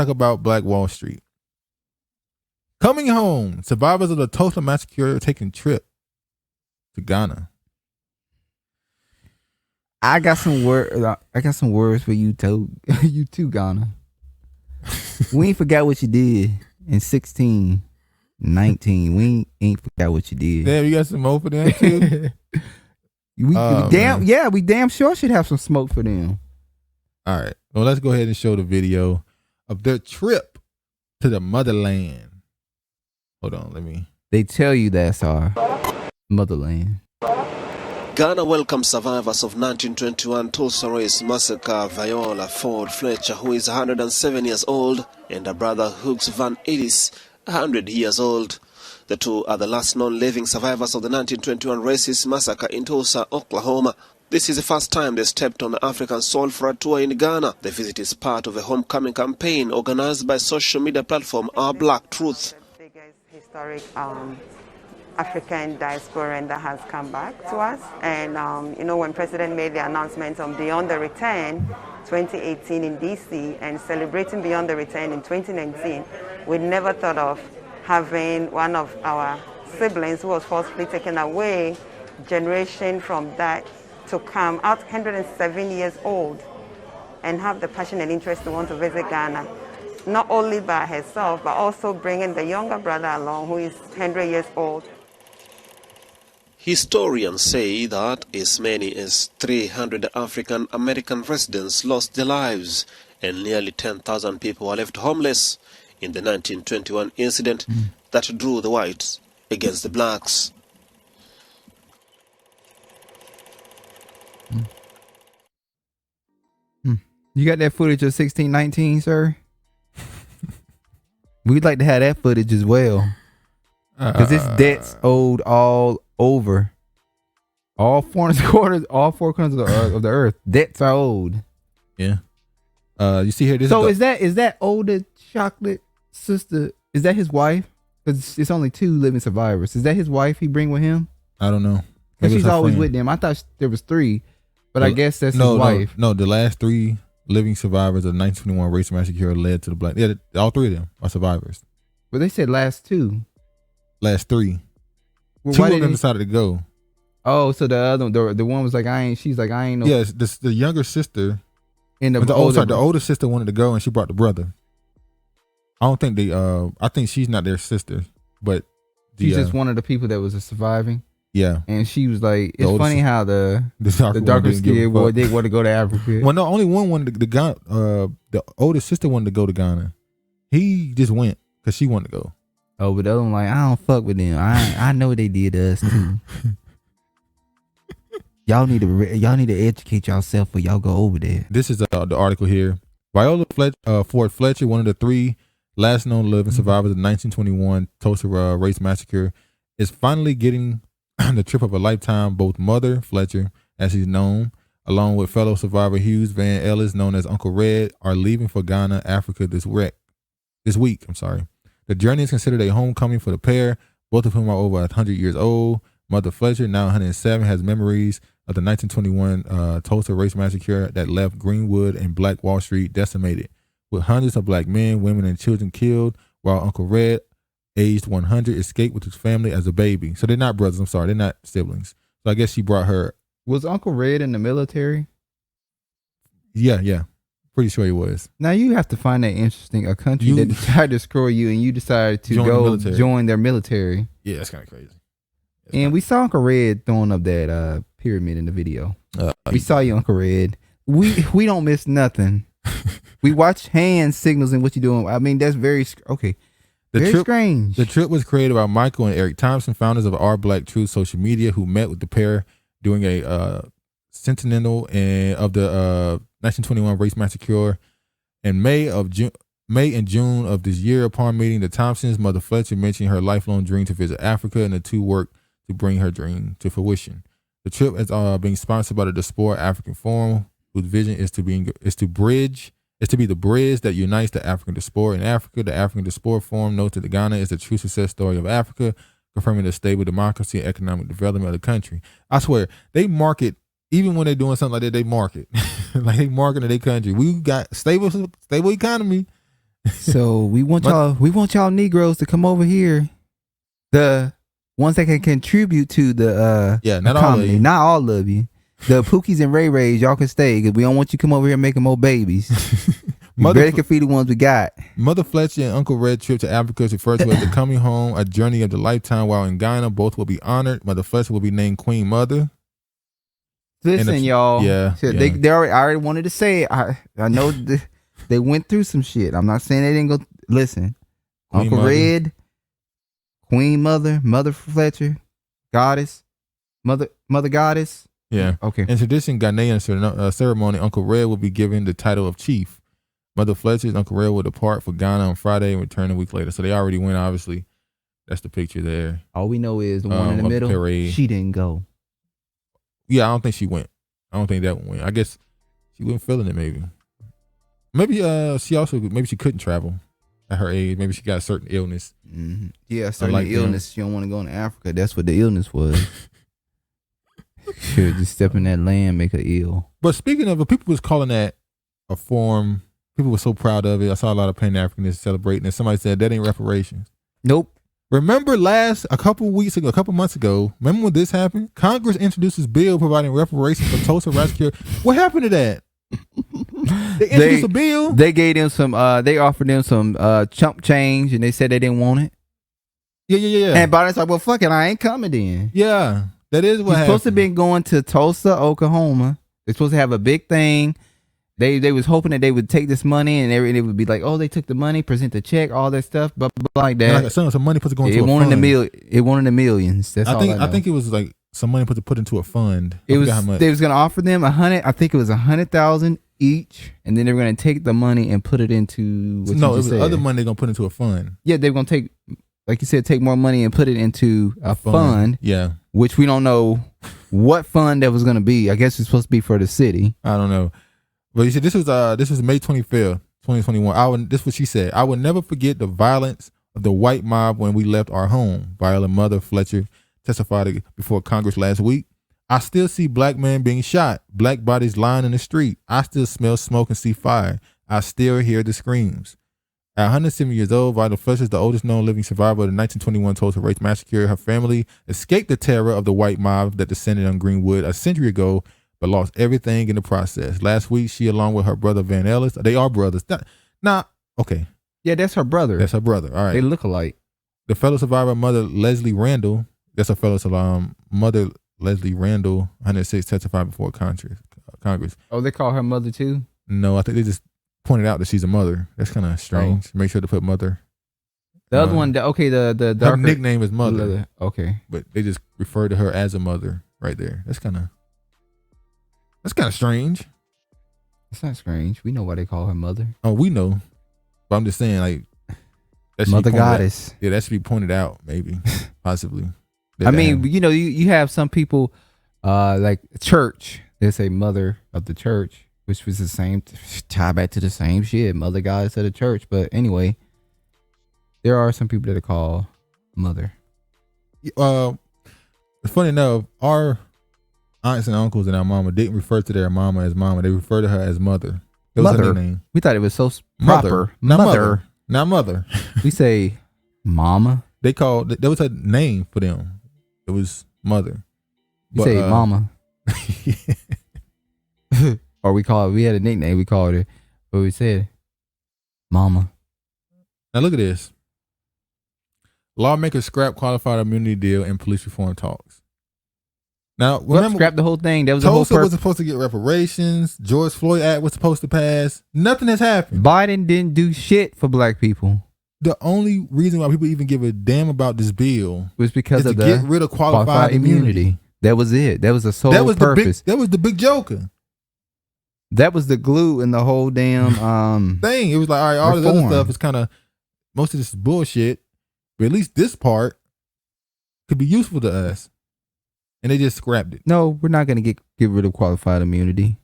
talk about Black Wall Street. Coming home, survivors of the Tulsa Massacre are taking a trip to Ghana. I got some words for you too. You too, Ghana. We ain't forgot what you did in 16, 19. We ain't forgot what you did. Damn, you got some more for them too? we damn sure should have some smoke for them. All right. Well, let's go ahead and show the video of their trip to the motherland. Hold on, They tell you that's our motherland. Ghana welcomes survivors of 1921 Tulsa Race Massacre, Viola Ford Fletcher, who is 107 years old, and her brother Hughes Van Ellis, 100 years old. The two are the last known living survivors of the 1921 racist massacre in Tulsa, Oklahoma. This is the first time they stepped on the African soil for a tour in Ghana. The visit is part of a homecoming campaign organized by social media platform Our Black Truth. The biggest historic African diaspora that has come back to us. And, when President made the announcement on Beyond the Return 2018 in DC and celebrating Beyond the Return in 2019, we never thought of having one of our siblings who was forcibly taken away, generation from that, to come out 107 years old and have the passion and interest to want to visit Ghana. Not only by herself, but also bringing the younger brother along who is 100 years old. Historians say that as many as 300 African American residents lost their lives and nearly 10,000 people were left homeless in the 1921 incident that drew the whites against the blacks. You got that footage of 1619, sir? We'd like to have that footage as well. Because this debt's owed all over. All four corners of the earth. Debts are owed. Yeah. You see here. Is that older chocolate sister? Is that his wife? Because it's only 2 living survivors. Is that his wife he bring with him? I don't know. Because she's always with them. I thought there was 3, but I guess that's his wife. No, the last 3 living survivors of the 1921 race massacre led to the black. Yeah, all 3 of them are survivors. But they said last 2. Last 3. Well, 2 of them decided to go. Oh, so the other one, the one was like, she's like, I ain't know. Yes, the younger sister. And the older sister wanted to go and she brought the brother. I don't think I think she's not their sister, but she's just one of the people that was surviving. Yeah. And she was like, it's funny how the darker skinned boy did want to go to Africa. Well, no, only one wanted to go. The older sister wanted to go to Ghana. He just went because she wanted to go. Oh, but the other one like, I don't fuck with them. I know they did to us too. Y'all need to educate yourself before y'all go over there. This is the article here. Viola Ford Fletcher, one of the 3 last known living survivors of the 1921 Tulsa Race Massacre, is finally getting the trip of a lifetime. Both mother Fletcher, as he's known, along with fellow survivor Hughes Van Ellis, known as Uncle Red, are leaving for Ghana, Africa this week. The journey is considered a homecoming for the pair, both of whom are over 100 years old. Mother Fletcher, now 107, has memories of the 1921 Tulsa Race Massacre that left Greenwood and Black Wall Street decimated, with hundreds of black men, women, and children killed, while Uncle Red, aged 100, escaped with his family as a baby. So they're not brothers. I'm sorry, they're not siblings. So I guess she brought her. Was Uncle Red in the military? Yeah. Pretty sure he was. Now you have to find that interesting. A country that decided to screw you and you decided to join their military. Yeah, that's kind of crazy. And we saw Uncle Red throwing up that pyramid in the video. We saw you, Uncle Red. We don't miss nothing. We watch hand signals and what you doing. I mean, that's very strange. The trip was created by Michael and Eric Thompson, founders of Our Black Truth social media, who met with the pair during a centennial of the 1921 race massacre in May and June of this year. Upon meeting the Thompsons, Mother Fletcher mentioned her lifelong dream to visit Africa, and the 2 worked to bring her dream to fruition. The trip is being sponsored by the Diaspora African Forum, whose vision is to be the bridge that unites the African diaspora in Africa. The African Diaspora Forum notes that Ghana is the true success story of Africa, confirming the stable democracy and economic development of the country. I swear, they market, even when they're doing something like that, they market. Like they market to their country. We got stable economy. So we want y'all Negroes to come over here. The ones that can contribute to the not all economy. of you. Not all of you. The Pookies and Ray Rays, y'all can stay because we don't want you to come over here making more babies. You better can feed the ones we got. Mother Fletcher and Uncle Red trip to Africa is referred to as the coming home, a journey of the lifetime. While in Ghana, both will be honored. Mother Fletcher will be named Queen Mother. Listen, y'all. Yeah. They already, I already wanted to say it. I know they went through some shit. I'm not saying they didn't go. Listen, Queen Uncle Mother. Red, Queen Mother, Mother Fletcher, Goddess, Mother Goddess. Yeah. Okay. In tradition Ghanaian ceremony, Uncle Red will be given the title of chief. Mother Fletcher's Uncle Red will depart for Ghana on Friday and return a week later. So they already went, obviously. That's the picture there. All we know is the one in the middle, parade. she didn't go. Yeah, I don't think she went. I don't think that one went. I guess she wasn't feeling it, maybe. Maybe she couldn't travel at her age. Maybe she got a certain illness. Mm-hmm. Yeah, a certain like illness. She don't want to go to Africa. That's what the illness was. Should just step in that land, make her ill. But speaking of it, people was calling that a form. People were so proud of it. I saw a lot of Pan-Africanists celebrating it. Somebody said that ain't reparations. Nope. Remember a couple months ago, remember when this happened? Congress introduced this bill providing reparations for Tulsa Race Massacre. What happened to that? They introduced a bill. They gave them some, they offered them some chump change and they said they didn't want it. Yeah. And Biden's like, well, fuck it, I ain't coming then. Yeah, that is what happened. Supposed to be going to Tulsa, Oklahoma. They're supposed to have a big thing. They was hoping that they would take this money and it would be like, oh, they took the money, present the check, all that stuff, blah, blah, blah, like that. Like some money put to go into it a wanted fund. It wanted the millions. That's all I know. I think it was like some money put into a fund. It was they was gonna offer them $100. I think it was $100,000 each, and then they were gonna take the money and put it into it was other money they're gonna put into a fund. Yeah, they're gonna take, like you said, take more money and put it into a fund. Yeah, which we don't know what fund that was gonna be. I guess it's supposed to be for the city. I don't know. But you said this was May 25th, 2021. This is what she said. I will never forget the violence of the white mob when we left our home. Viola Mother Fletcher testified before Congress last week. I still see black men being shot, black bodies lying in the street. I still smell smoke and see fire. I still hear the screams. At 107 years old, Viola Fletcher is the oldest known living survivor of the 1921 Tulsa Race Massacre. Her family escaped the terror of the white mob that descended on Greenwood a century ago, but lost everything in the process. Last week, she, along with her brother Van Ellis, they are brothers. Okay. Yeah, that's her brother. That's her brother. All right. They look alike. The fellow survivor, Mother Leslie Randall, that's her fellow survivor, Mother Leslie Randall, 106, testified before Congress. Oh, they call her mother too? No, I think they just pointed out that she's a mother. That's kind of strange. Make sure to put mother. The other one, the her darker nickname is Mother. Okay. But they just refer to her as a mother right there. That's kind of strange. It's not strange. We know why they call her mother. Oh, we know. But I'm just saying, like, that should Mother be pointed Goddess. out. Yeah, that should be pointed out, maybe, possibly. I mean, you have some people, like church. They say mother of the church, which was the same, tie back to the same shit. Mother Goddess of the church. But anyway, there are some people that are called mother. Funny enough, our aunts and uncles and our mama didn't refer to their mama as mama. They refer to her as mother. That was her nickname. We thought it was so Mother. proper. Mother. Not mother. We say mama. They called, that was a name for them. It was mother. We say mama. Or we had a nickname. We called her, but we said mama. Now look at this. Lawmakers scrap qualified immunity deal in police reform talks. Now, remember, scrap the whole thing. That was Tulsa was supposed to get reparations. George Floyd Act was supposed to pass. Nothing has happened. Biden didn't do shit for black people. The only reason why people even give a damn about this bill was because of to get rid of qualified immunity. That was it. That was the sole purpose. That was the big joker. That was the glue in the whole damn thing. It was like, all right, all this other stuff is kind of, most of this is bullshit, but at least this part could be useful to us. And they just scrapped it. No, we're not going to get rid of qualified immunity.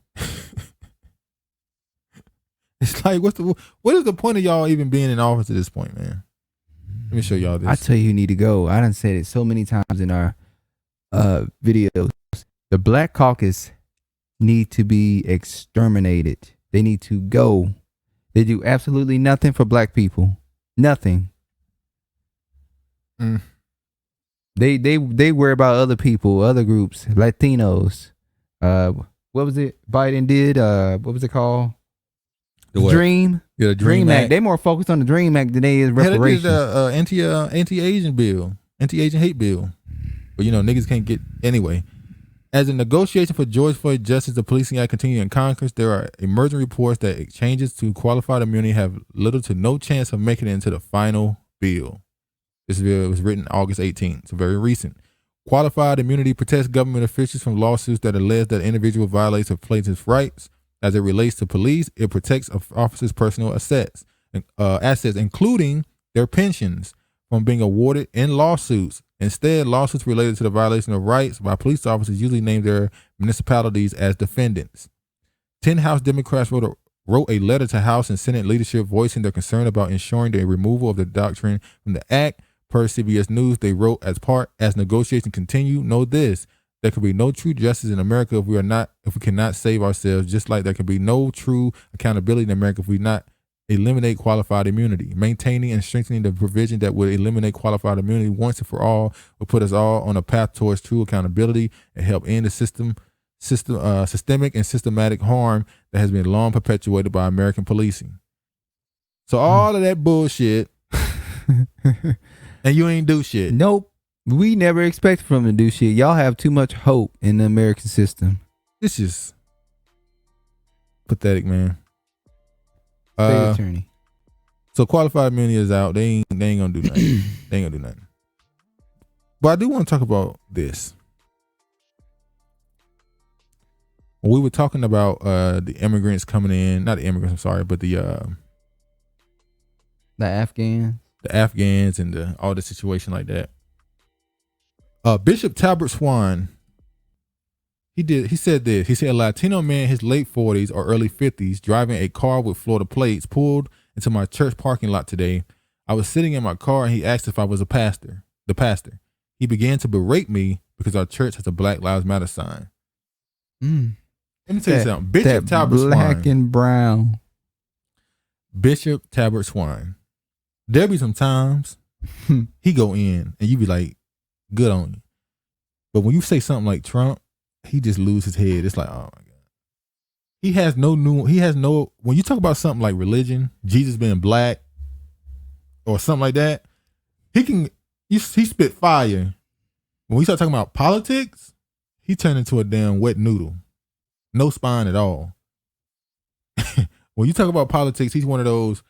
It's like, what is the point of y'all even being in office at this point, man? Let me show y'all this. I tell you need to go. I done said it so many times in our videos. The Black Caucus need to be exterminated. They need to go. They do absolutely nothing for black people. Nothing. They worry about other people, other groups, Latinos. What was it Biden did? What was it called? The Dream. Yeah, the Dream Act. They more focused on the Dream Act than they is reparations. They did anti-Asian bill, anti-Asian hate bill. But niggas can't get anyway. As a negotiation for George Floyd justice, the Policing Act continues in Congress. There are emerging reports that changes to qualified immunity have little to no chance of making it into the final bill. This bill was written August 18th, so very recent. Qualified immunity protects government officials from lawsuits that allege that individual violates a plaintiff's rights. As it relates to police, it protects officers' personal assets, including their pensions, from being awarded in lawsuits. Instead, lawsuits related to the violation of rights by police officers usually name their municipalities as defendants. 10 House Democrats wrote a letter to House and Senate leadership voicing their concern about ensuring the removal of the doctrine from the act. Per CBS News, they wrote, as negotiations continue, know this: there can be no true justice in America if we cannot save ourselves, just like there can be no true accountability in America if we not eliminate qualified immunity. Maintaining and strengthening the provision that would eliminate qualified immunity once and for all will put us all on a path towards true accountability and help end the systemic and systematic harm that has been long perpetuated by American policing. So all of that bullshit, and you ain't do shit. Nope. We never expected from them to do shit. Y'all have too much hope in the American system. This is pathetic, man. State attorney. So qualified immunity is out. They ain't gonna do nothing. They ain't gonna do nothing. But I do want to talk about this. When we were talking about the immigrants coming in, not the immigrants, I'm sorry, but the Afghans and all the situation like that. Bishop Talbert Swan, he said this. He said, a Latino man in his late 40s or early 50s driving a car with Florida plates pulled into my church parking lot today. I was sitting in my car and he asked if I was the pastor. He began to berate me because our church has a Black Lives Matter sign. Let me tell you something. Bishop Talbert Swan. Black and brown. Bishop Talbert Swan. There be some times he go in and you be like, good on you. But when you say something like Trump, he just lose his head. It's like, oh my God. When you talk about something like religion, Jesus being black or something like that, he spit fire. When we start talking about politics, he turned into a damn wet noodle. No spine at all. When you talk about politics, he's one of those,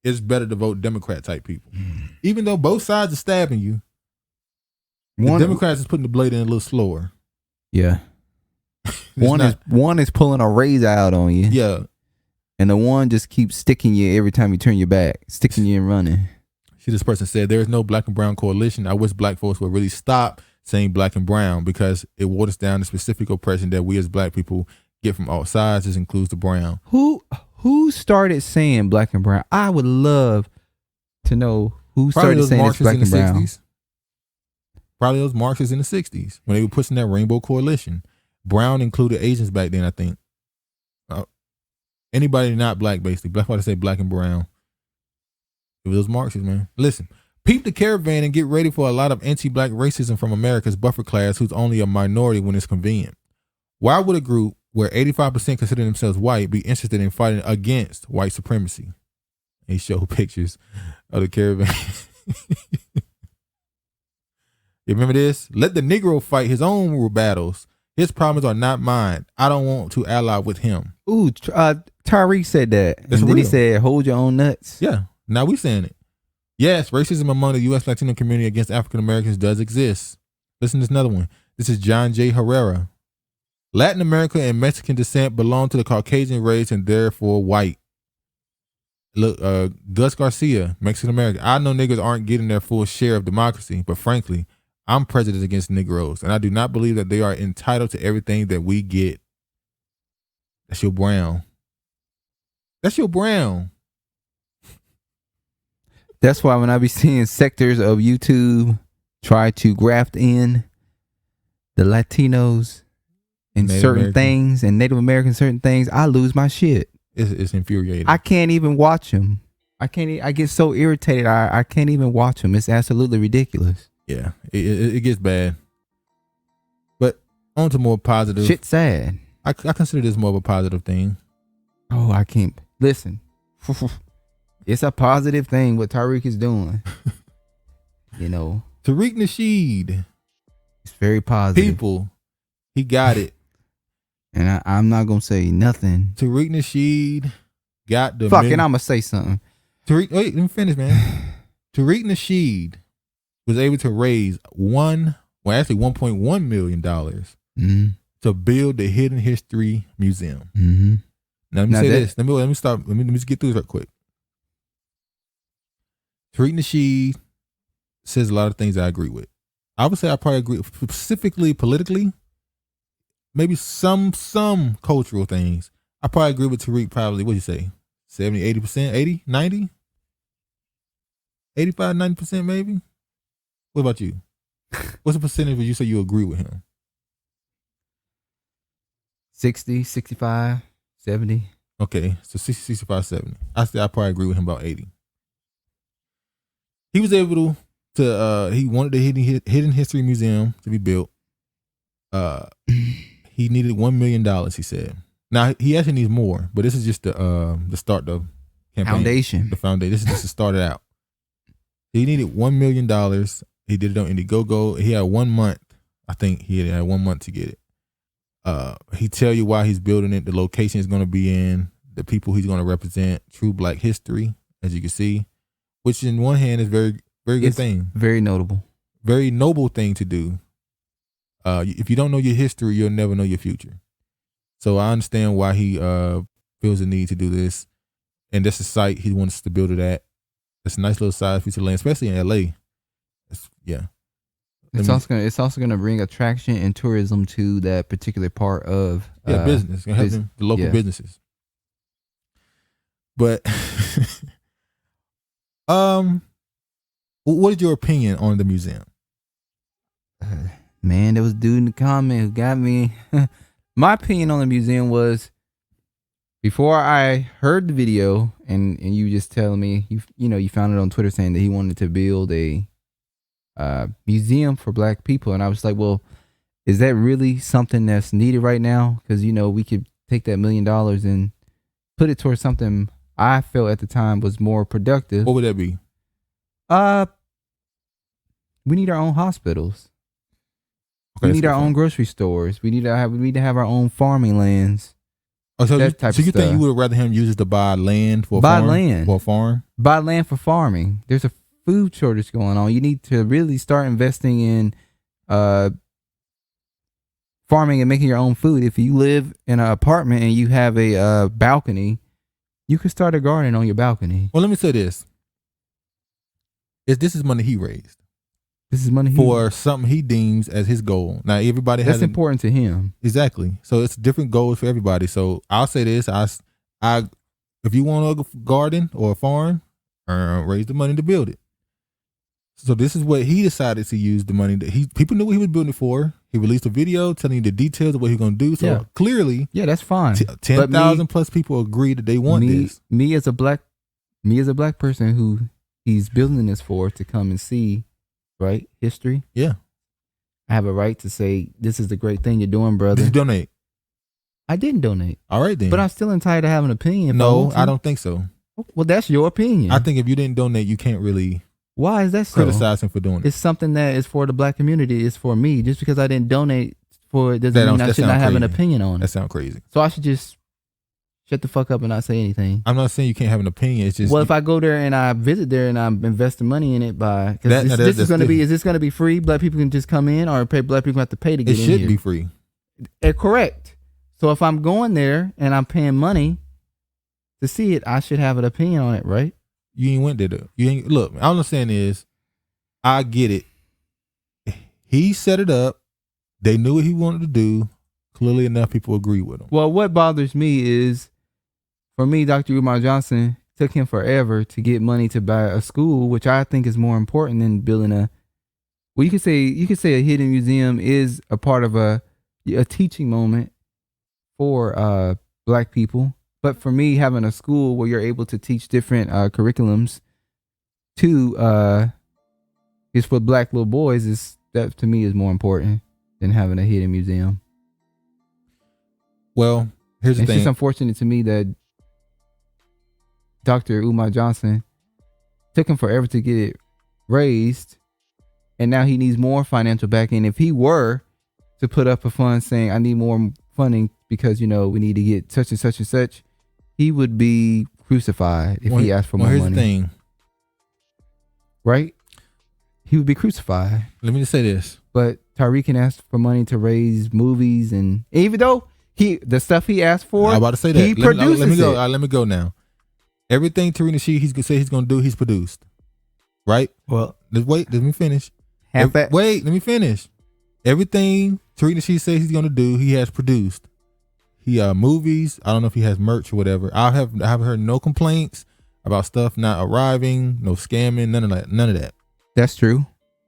it's better to vote Democrat type people. Even though both sides are stabbing you, the Democrats is putting the blade in a little slower. Yeah. One is pulling a razor out on you. Yeah. And the one just keeps sticking you every time you turn your back, sticking you and running. See, this person said, there is no black and brown coalition. I wish black folks would really stop saying black and brown because it waters down the specific oppression that we as black people get from all sides. This includes the brown. Who started saying black and brown? I would love to know who started saying it's black and brown. 60s. Probably those Marxists in the 60s when they were pushing that rainbow coalition. Brown included Asians back then, I think. Anybody not black, basically. Black, why they say black and brown. It was those Marxists, man. Listen, peep the caravan and get ready for a lot of anti-black racism from America's buffer class who's only a minority when it's convenient. Why would a group where 85% consider themselves white be interested in fighting against white supremacy? They show pictures of the caravan. You remember this? Let the Negro fight his own battles. His problems are not mine. I don't want to ally with him. Ooh, Tariq said that. That's and then real. He said, hold your own nuts. Yeah, now we saying it. Yes, racism among the U.S. Latino community against African Americans does exist. Listen to this another one. This is John J. Herrera. Latin American and Mexican descent belong to the Caucasian race and therefore white. Look, Gus Garcia, Mexican American. I know niggas aren't getting their full share of democracy, but frankly, I'm prejudiced against Negroes, and I do not believe that they are entitled to everything that we get. That's your brown. That's your brown. That's why when I be seeing sectors of YouTube try to graft in the Latinos and certain things and Native American certain things, I lose my shit. It's infuriating. I can't even watch him. I get so irritated. I can't even watch him. It's absolutely ridiculous. Yeah, it gets bad. But on to more positive. Shit sad. I consider this more of a positive thing. Oh, I can't. Listen. It's a positive thing what Tariq is doing. You know. Tariq Nasheed. It's very positive. People, he got it. And I'm not going to say nothing. Tariq Nasheed got the... Fuck it, I'm going to say something. Wait, let me finish, man. Tariq Nasheed was able to raise $1.1 million to build the Hidden History Museum. Mm-hmm. Now let me say this. Let me stop. Let me just get through this real quick. Tariq Nasheed says a lot of things I agree with. I would say I probably agree specifically politically. Maybe some cultural things. I probably agree with Tariq probably, what'd you say? 70, 80%, 80, 90? 85, 90% maybe? What about you? What's the percentage would you say you agree with him? 60, 65, 70. Okay, so 60, 65, 70. I say I probably agree with him about 80. He was able to he wanted the Hidden History Museum to be built. He needed $1 million, he said. Now he actually needs more, but this is just the start the campaign. Foundation. The foundation. This is just to start it out. He needed $1 million. He did it on Indiegogo. He had 1 month. I think he had 1 month to get it. He tell you why he's building it, the location he's going to be in, the people he's going to represent, true Black history, as you can see, which in one hand is very, very good thing. Very notable. Very noble thing to do. If you don't know your history, you'll never know your future. So I understand why he feels the need to do this. And that's the site he wants to build it at. It's a nice little size piece of land, especially in LA. It's also gonna bring attraction and tourism to that particular part of business. It's gonna help the local businesses. But what is your opinion on the museum? Man, there was a dude in the comment who got me. My opinion on the museum was, before I heard the video and you just telling me you found it on Twitter saying that he wanted to build a museum for Black people, and I was like, well, is that really something that's needed right now? Because we could take that $1 million and put it towards something I felt at the time was more productive. What would that be? We need our own hospitals. Okay, we need our own grocery stores. We need to have our own farming lands. Oh, so you think you would rather him use it to buy land for a farm? Buy land for farming. There's a food shortage going on. You need to really start investing in farming and making your own food. If you live in an apartment and you have a balcony, you could start a garden on your balcony. Well, let me say this. This is money he raised. This is money for something he deems as his goal. Now everybody has that's important to him. Exactly. So it's different goals for everybody. So I'll say this: I if you want a garden or a farm, raise the money to build it. So this is what he decided to use the money that people knew what he was building it for. He released a video telling you the details of what he's going to do. So clearly, that's fine. 10,000 plus people agree that they want this. Me as a black person who he's building this for to come and see. Right? History. Yeah. I have a right to say, this is the great thing you're doing, brother. Did you donate? I didn't donate. All right, then. But I'm still entitled to have an opinion. No, I don't think so. Well, that's your opinion. I think if you didn't donate, you can't really Why is that so? Criticize him for doing it. It's something that is for the Black community. It's for me. Just because I didn't donate for it doesn't mean I should not have an opinion on it. That sounds crazy. So I should just shut the fuck up and not say anything. I'm not saying you can't have an opinion. It's just if I go there and I visit there and I'm investing money in it is this going to be free? Black people can just come in, or Black people have to pay to get in here? It should be free. Correct. So if I'm going there and I'm paying money to see it, I should have an opinion on it, right? You ain't went there though. You ain't look. All I'm saying is, I get it. He set it up. They knew what he wanted to do. Clearly enough, people agree with him. Well, what bothers me is, for me, Dr. Umar Johnson took him forever to get money to buy a school, which I think is more important than building you could say a hidden museum is a part of a teaching moment for Black people But for me, having a school where you're able to teach different curriculums to is for black little boys, is that to me is more important than having a hidden museum. Well, here's the thing. It's just unfortunate to me that Dr. Umar Johnson took him forever to get it raised, and now he needs more financial backing. If he were to put up a fund saying, I need more funding because, we need to get such and such and such, he would be crucified if he asked for more money. Here's the thing. Right? He would be crucified. Let me just say this. But Tariq can ask for money to raise movies, and even though the stuff he asked for, I'm about to say that. he produces let me go. it. Let me go now. Everything Tariq Nasheed he's going to do, he's produced. Right? Well, let me finish. Let me finish. Everything Tariq Nasheed says he's going to do, he has produced. He movies, I don't know if he has merch or whatever. I haven't heard no complaints about stuff not arriving, no scamming, none of that. That's true.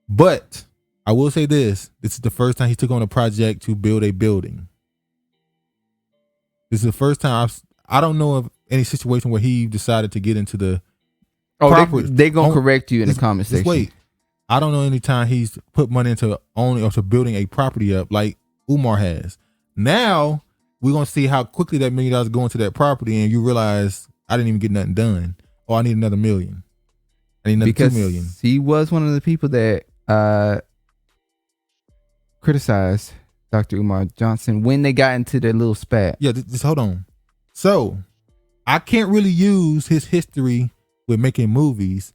But I will say this is the first time he took on a project to build a building. This is the first time I don't know of any situation where he decided to get into the they're going to correct you in the comment section. Wait. I don't know any time he's put money into owning or to building a property up like Umar has. Now we're going to see how quickly that $1 million go into that property, and you realize I didn't even get nothing done. Oh, I need another $1 million. I need another $2 million. He was one of the people that criticized Dr. Umar Johnson when they got into their little spat. Yeah, just hold on. So I can't really use his history with making movies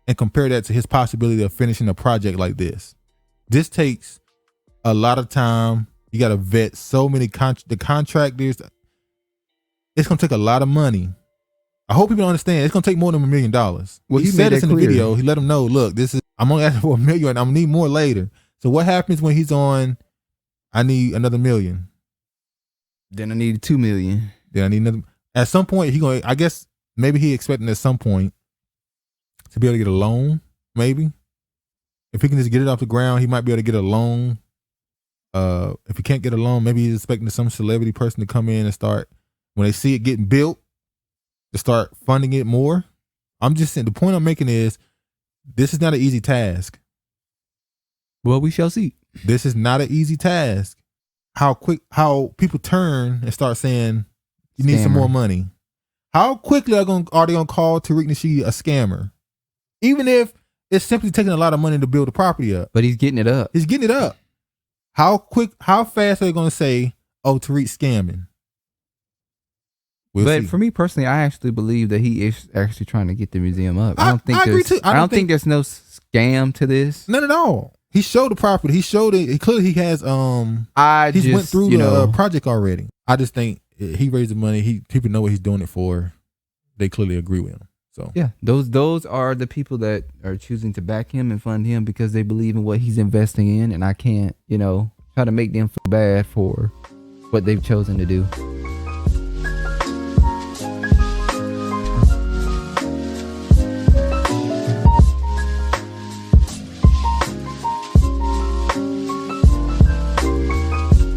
and compare that to his possibility of finishing a project like this. This takes a lot of time. You got to vet so many the contractors. It's going to take a lot of money. I hope people understand. It's going to take more than $1 million. Well, he said this in the video. He let them know, look, I'm only asking for $1 million and I'm going to need more later. So what happens when he's on, I need another $1 million. Then I need $2 million. Then I need another. At some point, I guess maybe he expecting at some point to be able to get a loan, maybe. If he can just get it off the ground, he might be able to get a loan. If he can't get a loan, maybe he's expecting some celebrity person to come in and start, when they see it getting built, to start funding it more. I'm just saying, the point I'm making is, this is not an easy task. Well, we shall see. This is not an easy task. How people turn and start saying, you need some more money. How quickly are they going to call Tariq Nasheed a scammer? Even if it's simply taking a lot of money to build the property up. But he's getting it up. He's getting it up. How fast are they going to say, oh, Tariq's scamming? We'll see. For me personally, I actually believe that he is actually trying to get the museum up. I don't think there's no scam to this. None at all. He showed the property. He showed it. Clearly, he has. He's went through the project already. I just think he raised the money. People know what he's doing it for. They clearly agree with him. So yeah, those are the people that are choosing to back him and fund him because they believe in what he's investing in, and I can't, try to make them feel bad for what they've chosen to do.